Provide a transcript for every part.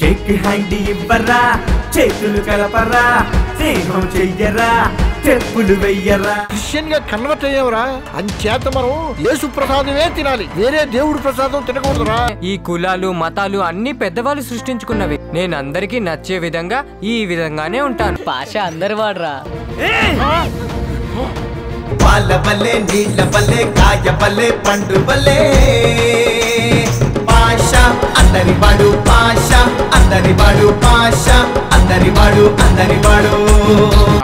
Shake hand ఇవ్వరా, చేతులు కలపరా, స్నేహం చెయ్యరా, చెప్పులు వెయ్యరా. క్రిస్టియన్ గా కన్వర్ట్ అయ్యేవరా, అంచేత మనం యేసు ప్రసాదమే తినాలి, వేరే దేవుడి ప్రసాదం తినకూడదురా. ఈ కులాలు మతాలు అన్ని పెద్దవాళ్ళు సృష్టించుకున్నవి. నేను అందరికీ నచ్చే విధంగా ఈ విధంగానే ఉంటాను. భాష అందరు వాడరా. పాల వల్లే, నీళ్ళ వల్లే, కాయ వల్లే, పండు వల్లే, పాష అందరి వాడు, పాష అందరి వాడు, పాష అందరి వాడు, అందరి వాడు.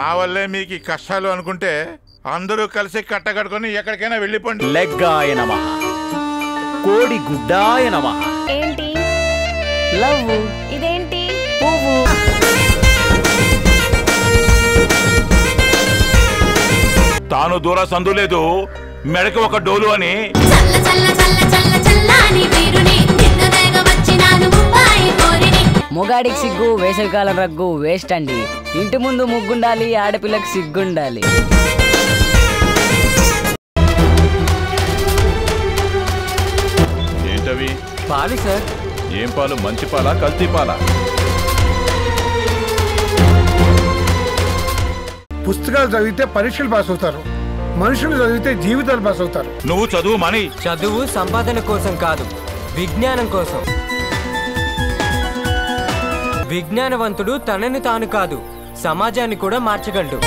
ఆ వల్లే మీకు కష్టాలు అనుకుంటే అందరూ కలిసి కట్టకట్టుకొని ఎక్కడికైనా వెళ్ళిపోండి. లెగ్గాయ నమః, కోడి గుడ్డాయ నమః. ఏంటి లవ్? ఇదేంటి పువ్వు? తాను దూర సందు లేదు, మెడకి ఒక డోలు అని. మొగాడికి సిగ్గు, వేసవికాలం రగ్గు వేస్ట్ అండి. ఇంటి ముందు ముగ్గుండాలి, ఆడపిల్లకి సిగ్గుండాలి. ఏంటవి? పాలు సార్. ఏం పాలు? మంచి పాలా కల్తీ పాలా? పుస్తకాలు చదివితే పరీక్షలు పాస్ అవుతారు, మనుషులు చదివితే జీవితాలు పాస్ అవుతారు. నువ్వు చదువు మని. చదువు సంపాదన కోసం కాదు, విజ్ఞానం కోసం. విజ్ఞానవంతుడు తనని తాను కాదు, సమాజాన్ని కూడా మార్చగలడు.